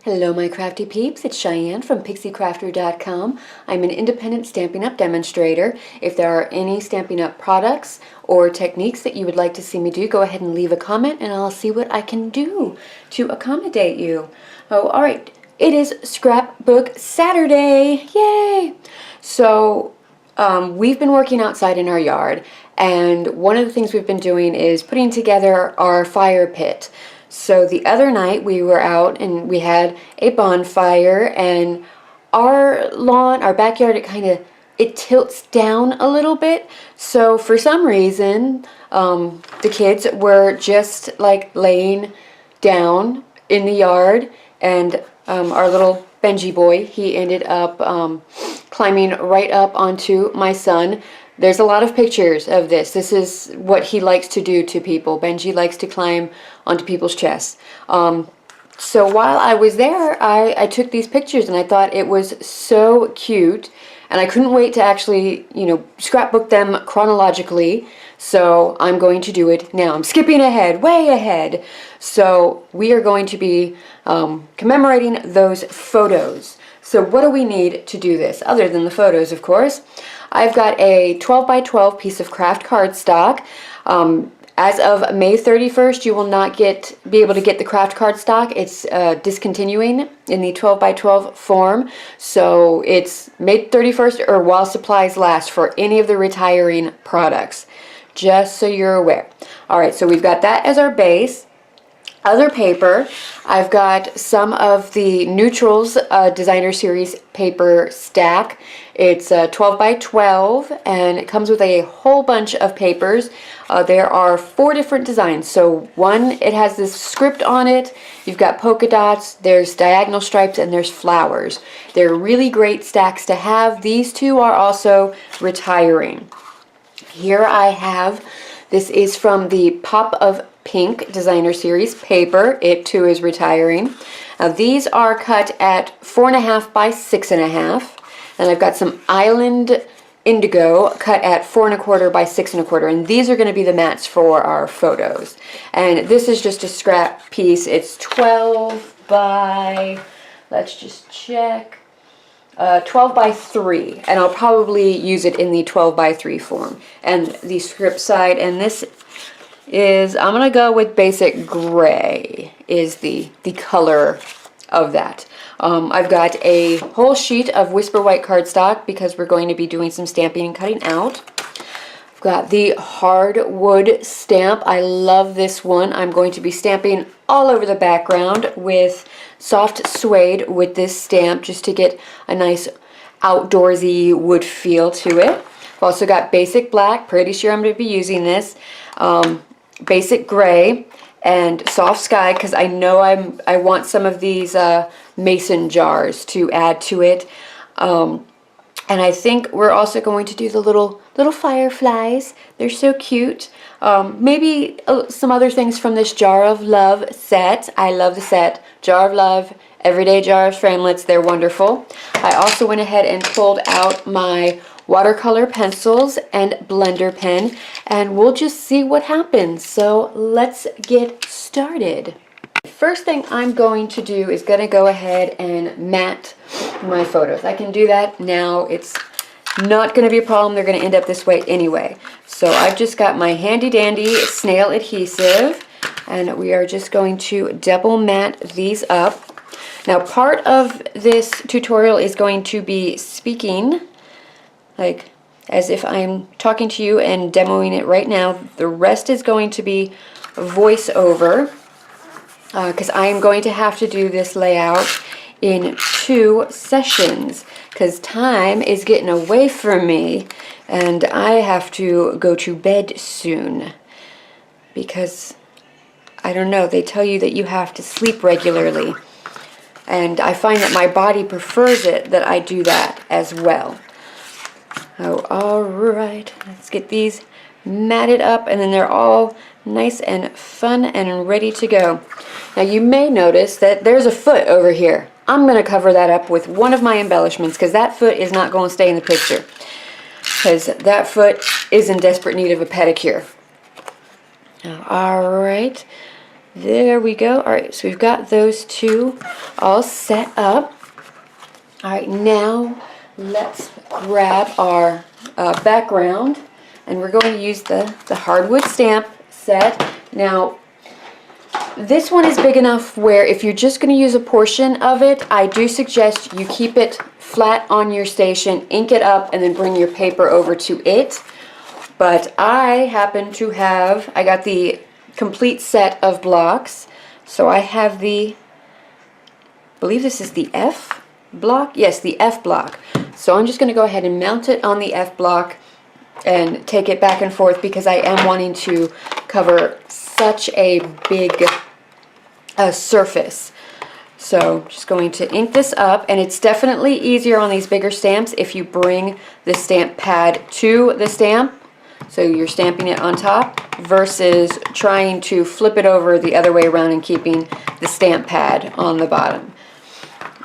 Hello my crafty peeps, it's Cheyenne from PixieCrafter.com. I'm an independent Stampin' Up! Demonstrator. If there are any Stampin' Up! Products or techniques that you would like to see me do, go ahead and leave a comment and I'll see what I can do to accommodate you. Oh, alright, it is Scrapbook Saturday! Yay! So, we've been working outside in our yard, and one of the things we've been doing is putting together our fire pit. So the other night we were out and we had a bonfire, and our lawn, our backyard, it tilts down a little bit. So for some reason, the kids were just like laying down in the yard, and our little Benji boy, he ended up climbing right up onto my son. There's a lot of pictures of this. This is what he likes to do to people. Benji likes to climb onto people's chests. So while I was there, I took these pictures and I thought it was so cute. And I couldn't wait to actually, scrapbook them chronologically. So I'm going to do it now. I'm skipping ahead, way ahead. So we are going to be commemorating those photos. So what do we need to do this, other than the photos, of course? I've got a 12 by 12 piece of craft cardstock. As of May 31st, you will not be able to get the craft cardstock. It's discontinuing in the 12 by 12 form. So it's May 31st or while supplies last for any of the retiring products. Just so you're aware. Alright, so we've got that as our base. Other paper, I've got some of the Neutrals Designer Series paper stack. It's 12 by 12 and it comes with a whole bunch of papers. There are 4 different designs. So one, it has this script on it. You've got polka dots, there's diagonal stripes, and there's flowers. They're really great stacks to have. These two are also retiring. Here I have, this is from the Pop of Pink Designer Series paper. It too is retiring. Now these are cut at 4.5 by 6.5, and I've got some Island Indigo cut at 4 1/4 by 6 1/4, and these are going to be the mats for our photos. And this is just a scrap piece. It's 12 by, let's just check, 12 by 3, and I'll probably use it in the 12 by 3 form. And the script side, and this is, I'm going to go with basic gray is the color of that. I've got a whole sheet of Whisper White cardstock because we're going to be doing some stamping and cutting out. I've got the hardwood stamp. I love this one. I'm going to be stamping all over the background with soft suede with this stamp just to get a nice outdoorsy wood feel to it. I've also got basic black. Pretty sure I'm going to be using this. Basic gray and soft sky because I know I want some of these mason jars to add to it. And I think we're also going to do the little fireflies. They're so cute. Maybe some other things from this Jar of Love set. I love the set. Jar of Love, Everyday Jar of Framelits. They're wonderful. I also went ahead and pulled out my watercolor pencils and blender pen, and we'll just see what happens. So let's get started. First thing I'm going to do is going to go ahead and mat my photos. I can do that now. It's not going to be a problem. They're going to end up this way anyway. So I've just got my handy dandy snail adhesive, and we are just going to double mat these up. Now part of this tutorial is going to be speaking, like as if I'm talking to you and demoing it right now. The rest is going to be voiceover because I am going to have to do this layout in 2 sessions because time is getting away from me and I have to go to bed soon because, I don't know, they tell you that you have to sleep regularly, and I find that my body prefers it that I do that as well. Oh, alright, let's get these matted up, and then they're all nice and fun and ready to go. Now you may notice that there's a foot over here. I'm going to cover that up with one of my embellishments because that foot is not going to stay in the picture. Because that foot is in desperate need of a pedicure. Alright, There we go. All right, so we've got those two all set up. All right, now let's grab our background, and we're going to use the hardwood stamp set. Now, this one is big enough where if you're just going to use a portion of it, I do suggest you keep it flat on your station, ink it up, and then bring your paper over to it. But I happen to have, I got the complete set of blocks, so I have the, I believe this is the F block? Yes, the F block. So I'm just going to go ahead and mount it on the F block and take it back and forth because I am wanting to cover such a big surface. So just going to ink this up, and it's definitely easier on these bigger stamps if you bring the stamp pad to the stamp, so you're stamping it on top, versus trying to flip it over the other way around and keeping the stamp pad on the bottom.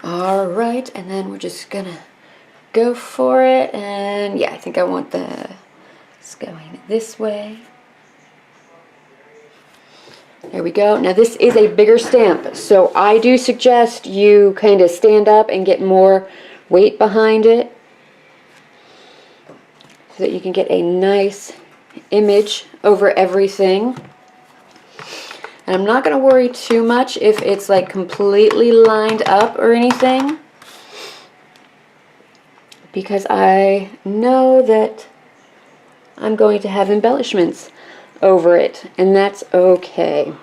Alright, and then we're just gonna go for it, and yeah, I think I want it's going this way. There we go. Now this is a bigger stamp, so I do suggest you kind of stand up and get more weight behind it so that you can get a nice image over everything. And I'm not going to worry too much if it's like completely lined up or anything, because I know that I'm going to have embellishments over it, and that's okay.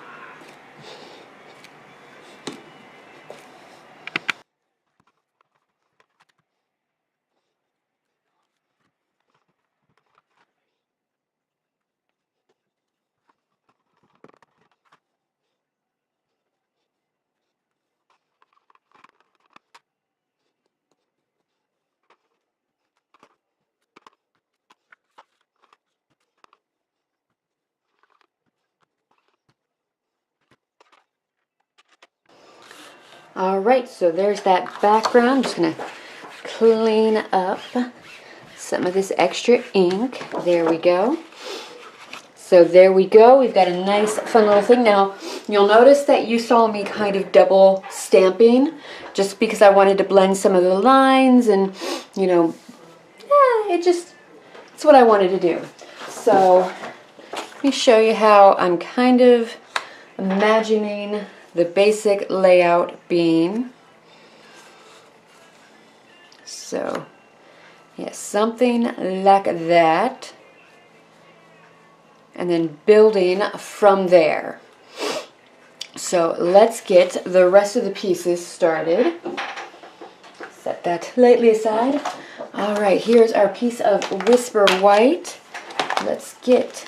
Alright, so there's that background. I'm just going to clean up some of this extra ink. There we go. So there we go. We've got a nice fun little thing. Now, you'll notice that you saw me kind of double stamping just because I wanted to blend some of the lines, and, you know, yeah, it's what I wanted to do. So let me show you how I'm kind of imagining the basic layout being. So, yes, something like that. And then building from there. So let's get the rest of the pieces started. Set that lightly aside. Alright, here's our piece of Whisper White. Let's get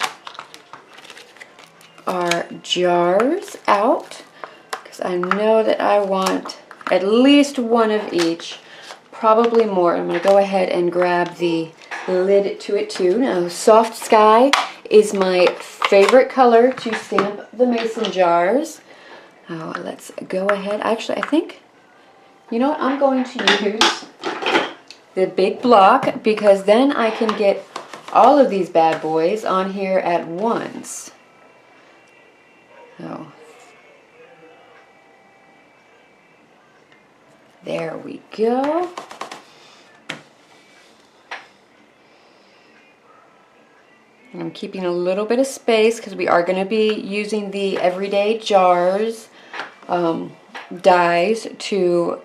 our jars out, because I know that I want at least one of each, probably more. I'm going to go ahead and grab the lid to it too. Now, Soft Sky is my favorite color to stamp the mason jars. Oh, let's go ahead. Actually, I think, you know what, I'm going to use the big block, because then I can get all of these bad boys on here at once. So, there we go. And I'm keeping a little bit of space because we are going to be using the Everyday Jars dies to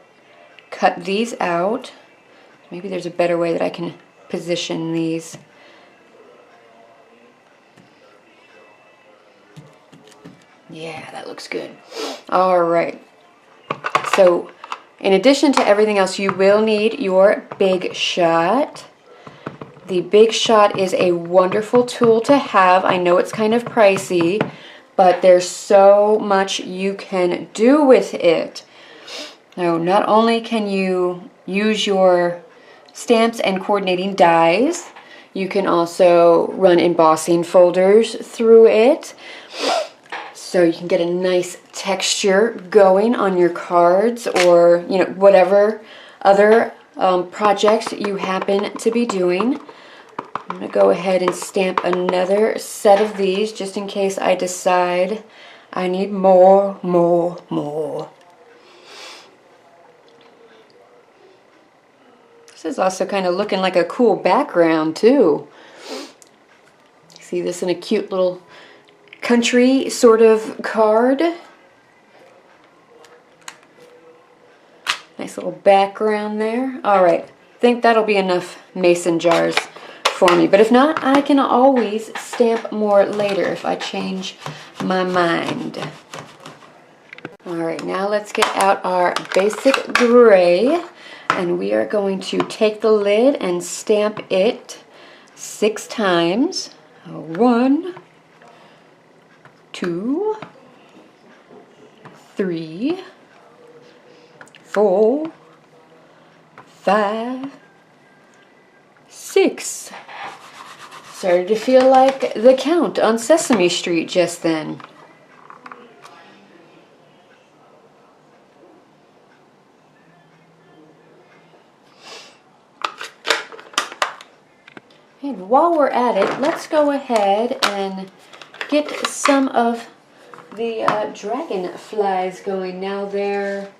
cut these out. Maybe there's a better way that I can position these. Yeah, that looks good. Alright. So, in addition to everything else, you will need your Big Shot. The Big Shot is a wonderful tool to have. I know it's kind of pricey, but there's so much you can do with it. Now, not only can you use your stamps and coordinating dies, you can also run embossing folders through it, so you can get a nice texture going on your cards, or, you know, whatever other projects you happen to be doing. I'm going to go ahead and stamp another set of these just in case I decide I need more, more, more. This is also kind of looking like a cool background too. See this in a cute little country sort of card. Nice little background there. Alright, I think that'll be enough mason jars for me. But if not, I can always stamp more later if I change my mind. Alright, now let's get out our basic gray. And we are going to take the lid and stamp it 6 times. 1, 2, 3, 4, 5, 6. Started to feel like the Count on Sesame Street just then. And while we're at it, let's go ahead and get some of the dragonflies going. Now there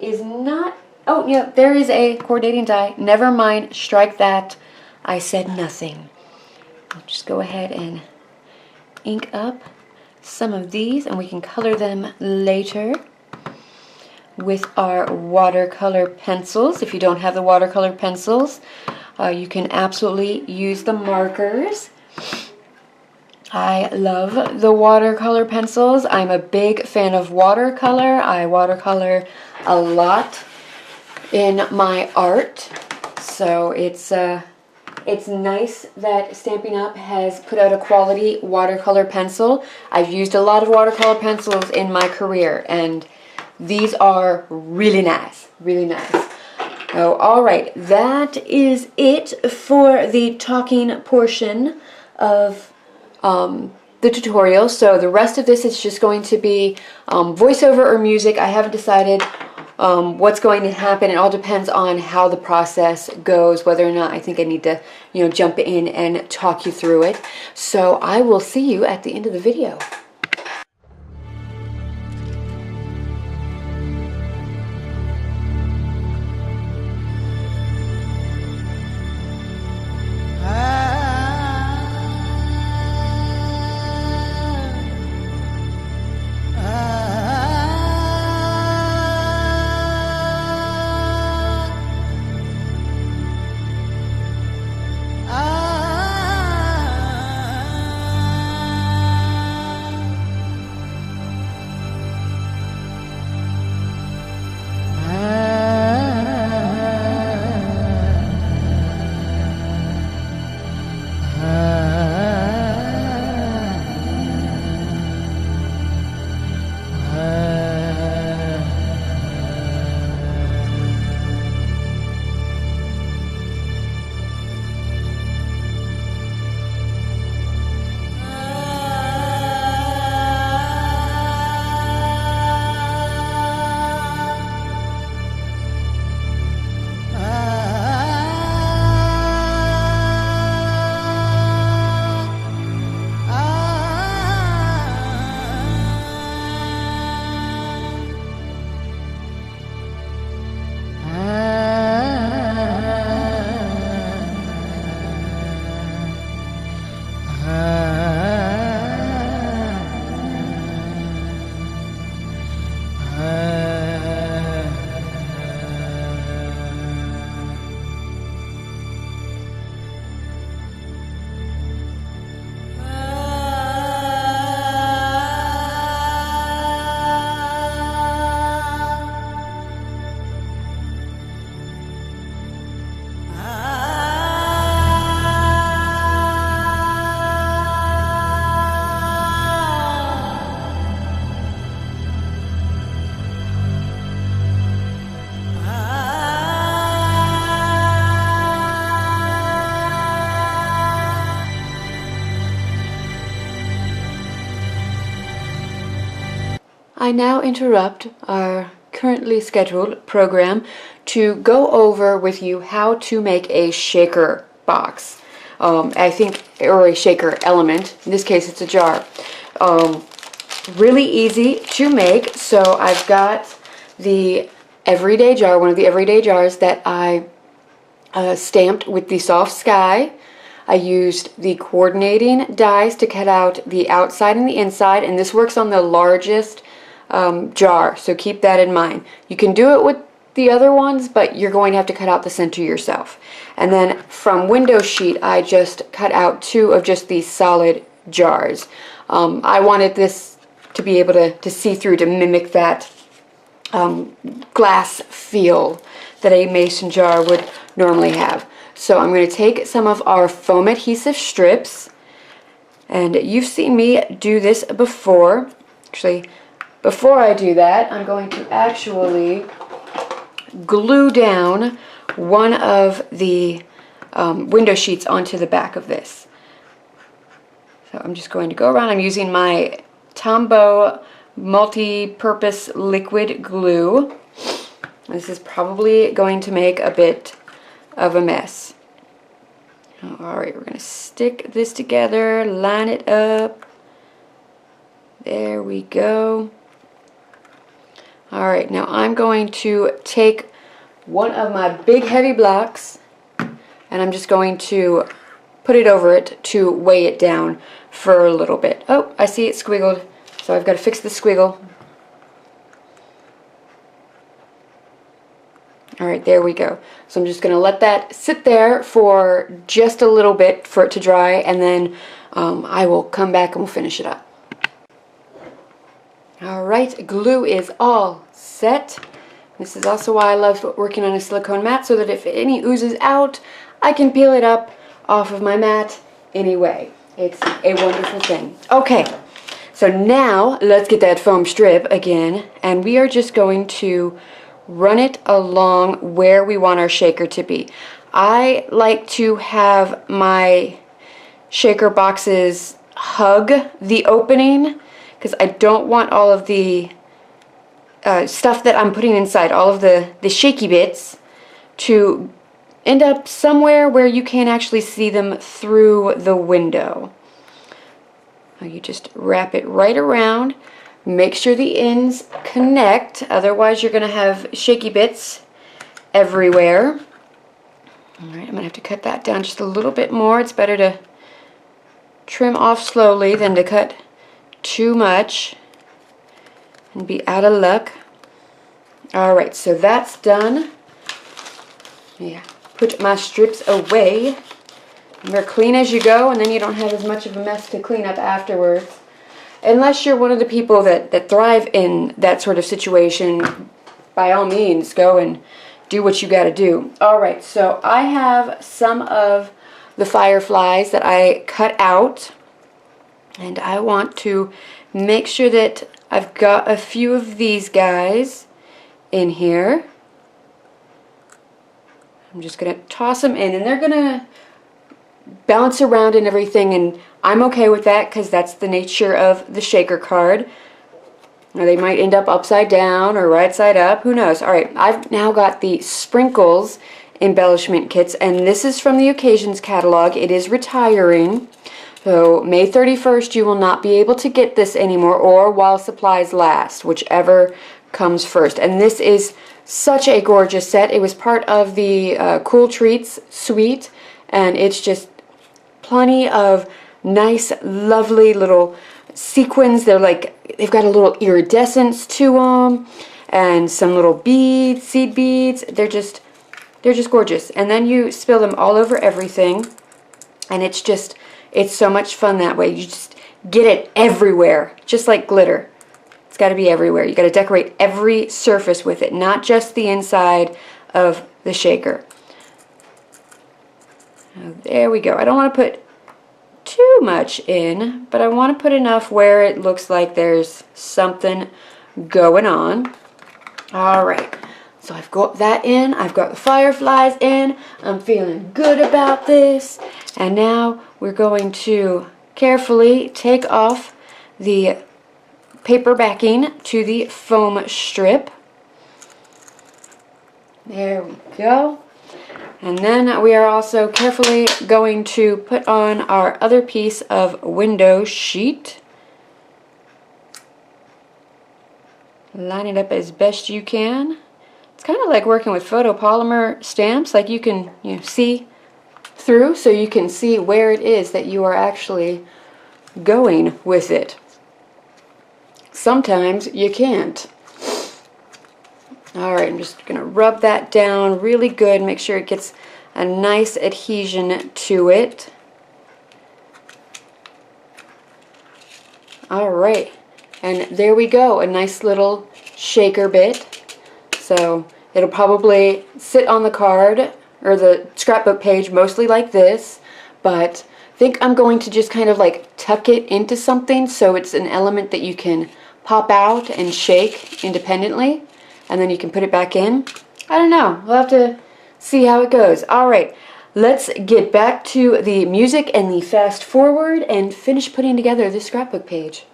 is not, oh yeah, there is a coordinating die. Never mind, strike that. I said nothing. I'll just go ahead and ink up some of these and we can color them later with our watercolor pencils. If you don't have the watercolor pencils, you can absolutely use the markers. I love the watercolor pencils. I'm a big fan of watercolor. I watercolor a lot in my art. So it's nice that Stampin' Up! Has put out a quality watercolor pencil. I've used a lot of watercolor pencils in my career and these are really nice, really nice. Oh, alright, that is it for the talking portion of the tutorial. So the rest of this is just going to be voiceover or music. I haven't decided what's going to happen. It all depends on how the process goes, whether or not I think I need to, jump in and talk you through it. So I will see you at the end of the video. I now interrupt our currently scheduled program to go over with you how to make a shaker box. Or a shaker element. In this case, it's a jar. really easy to make. So I've got the everyday jar, one of the everyday jars that I stamped with the soft sky. I used the coordinating dies to cut out the outside and the inside, and this works on the largest jar, so keep that in mind. You can do it with the other ones, but you're going to have to cut out the center yourself. And then from window sheet, I just cut out 2 of just these solid jars. I wanted this to be able to see through, to mimic that glass feel that a mason jar would normally have. So I'm going to take some of our foam adhesive strips, and you've seen me do this before. Actually, before I do that, I'm going to actually glue down one of the window sheets onto the back of this. So I'm just going to go around. I'm using my Tombow multi-purpose liquid glue. This is probably going to make a bit of a mess. Alright, we're going to stick this together, line it up. There we go. Alright, now I'm going to take one of my big heavy blocks and I'm just going to put it over it to weigh it down for a little bit. Oh, I see it squiggled, so I've got to fix the squiggle. Alright, there we go. So I'm just going to let that sit there for just a little bit for it to dry, and then I will come back and we'll finish it up. Alright, glue is all set. This is also why I love working on a silicone mat, so that if any oozes out, I can peel it up off of my mat anyway. It's a wonderful thing. Okay, so now let's get that foam strip again, and we are just going to run it along where we want our shaker to be. I like to have my shaker boxes hug the opening because I don't want all of the stuff that I'm putting inside, all of the shaky bits, to end up somewhere where you can't actually see them through the window. You just wrap it right around. Make sure the ends connect, otherwise you're going to have shaky bits everywhere. Alright, I'm going to have to cut that down just a little bit more. It's better to trim off slowly than to cut too much and be out of luck. Alright, so that's done. Yeah, put my strips away. They're clean as you go, and then you don't have as much of a mess to clean up afterwards. Unless you're one of the people that thrive in that sort of situation, by all means, go and do what you got to do. Alright, so I have some of the fireflies that I cut out, and I want to make sure that I've got a few of these guys in here. I'm just going to toss them in, and they're going to bounce around and everything, and I'm okay with that because that's the nature of the shaker card. Or they might end up upside down or right side up, who knows. Alright, I've now got the sprinkles embellishment kits, and this is from the Occasions catalog. It is retiring, so May 31st you will not be able to get this anymore, or while supplies last, whichever comes first. And this is such a gorgeous set. It was part of the Cool Treats suite, and it's just plenty of nice, lovely little sequins. They're like, they've got a little iridescence to them, and some little beads, seed beads. They're just gorgeous. And then you spill them all over everything, and it's so much fun that way. You just get it everywhere, just like glitter. It's got to be everywhere. You got to decorate every surface with it, not just the inside of the shaker. Now, there we go. I don't want to put too much in, but I want to put enough where it looks like there's something going on. Alright, so I've got that in, I've got the fireflies in, I'm feeling good about this, and now we're going to carefully take off the paper backing to the foam strip. There we go. And then we are also carefully going to put on our other piece of window sheet. Line it up as best you can. It's kind of like working with photopolymer stamps, like you can see through, so you can see where it is that you are actually going with it. Sometimes you can't. Alright, I'm just going to rub that down really good, make sure it gets a nice adhesion to it. Alright, and there we go, a nice little shaker bit. So it'll probably sit on the card or the scrapbook page mostly like this, but I think I'm going to just kind of like tuck it into something so it's an element that you can pop out and shake independently, and then you can put it back in. I don't know, we'll have to see how it goes. Alright, let's get back to the music and the fast forward and finish putting together this scrapbook page.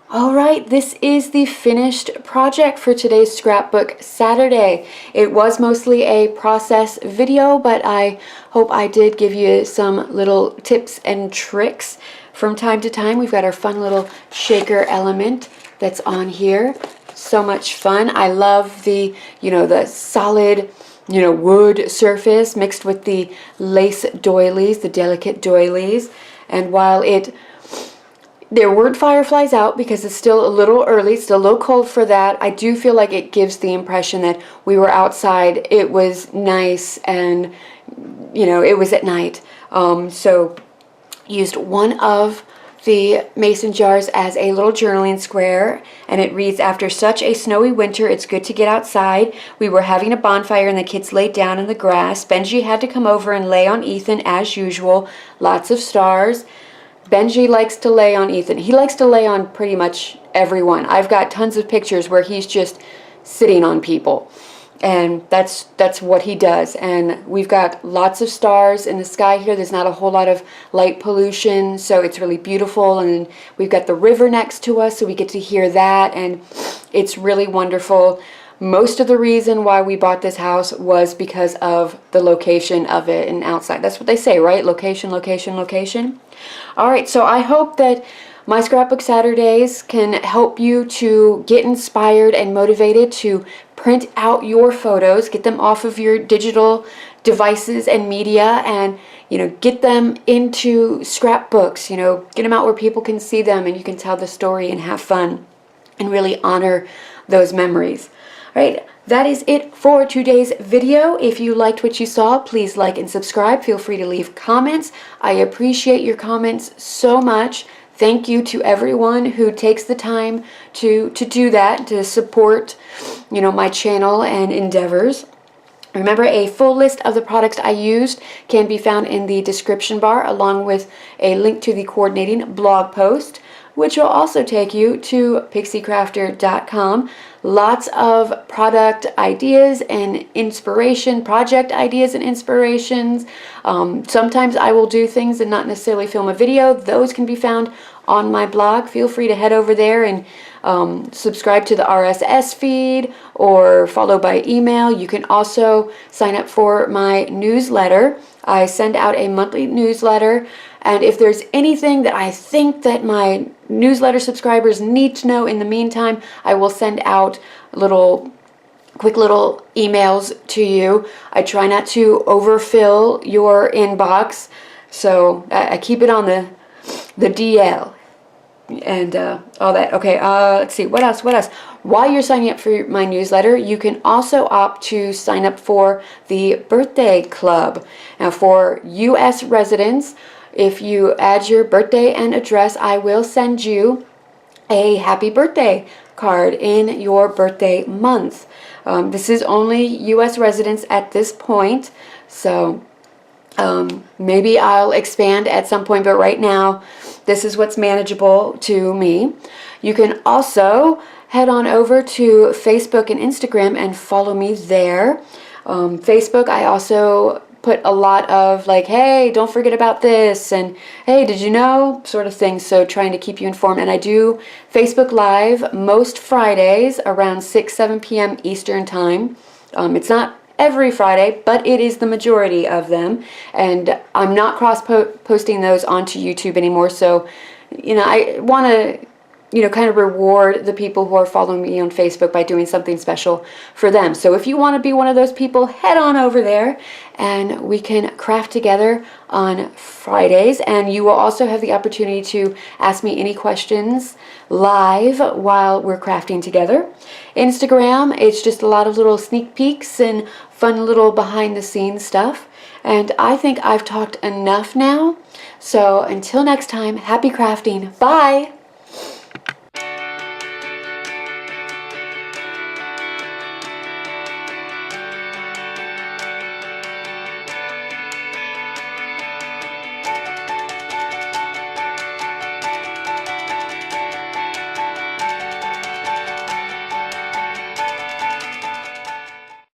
Alright, this is the finished project for today's Scrapbook Saturday. It was mostly a process video, but I hope I did give you some little tips and tricks from time to time. We've got our fun little shaker element that's on here. So much fun. I love the, the solid, wood surface mixed with the lace doilies, the delicate doilies. And while there weren't fireflies out because it's still a little early, still a little cold for that, I do feel like it gives the impression that we were outside, it was nice, and it was at night. So used one of the mason jars as a little journaling square, and it reads, "After such a snowy winter, it's good to get outside. We were having a bonfire and the kids laid down in the grass. Benji had to come over and lay on Ethan as usual. Lots of stars." Benji likes to lay on Ethan. He likes to lay on pretty much everyone. I've got tons of pictures where he's just sitting on people. And that's what he does. And we've got lots of stars in the sky here. There's not a whole lot of light pollution, so it's really beautiful. And we've got the river next to us, so we get to hear that. And it's really wonderful. Most of the reason why we bought this house was because of the location of it and outside. That's what they say, right? Location, location, location. All right, so I hope that my Scrapbook Saturdays can help you to get inspired and motivated to print out your photos, get them off of your digital devices and media, and get them into scrapbooks, get them out where people can see them and you can tell the story and have fun and really honor those memories. All right, that is it for today's video. If you liked what you saw, please like and subscribe. Feel free to leave comments. I appreciate your comments so much. Thank you to everyone who takes the time to do that, to support, my channel and endeavors. Remember, a full list of the products I used can be found in the description bar, along with a link to the coordinating blog post, which will also take you to pixiecrafter.com. Lots of product ideas and inspiration, project ideas and inspirations. Sometimes I will do things and not necessarily film a video. Those can be found on my blog. Feel free to head over there and subscribe to the RSS feed or follow by email. You can also sign up for my newsletter. I send out a monthly newsletter, and if there's anything that I think that my newsletter subscribers need to know in the meantime, I will send out quick little emails to you. I try not to overfill your inbox, so I keep it on the DL and all that. Okay, let's see, what else? While you're signing up for my newsletter, you can also opt to sign up for the birthday club. Now, for U.S. residents, if you add your birthday and address, I will send you a happy birthday card in your birthday month. This is only U.S. residents at this point, so maybe I'll expand at some point, but right now this is what's manageable to me. You can also head on over to Facebook and Instagram and follow me there. Facebook, I also put a lot of like, hey, don't forget about this, and hey, did you know, sort of things, so trying to keep you informed. And I do Facebook Live most Fridays around 6-7 p.m. Eastern time. It's not every Friday, but it is the majority of them, and I'm not posting those onto YouTube anymore, so I want to kind of reward the people who are following me on Facebook by doing something special for them. So if you want to be one of those people, head on over there and we can craft together on Fridays. And you will also have the opportunity to ask me any questions live while we're crafting together. Instagram, it's just a lot of little sneak peeks and fun little behind the scenes stuff. And I think I've talked enough now. So until next time, happy crafting. Bye!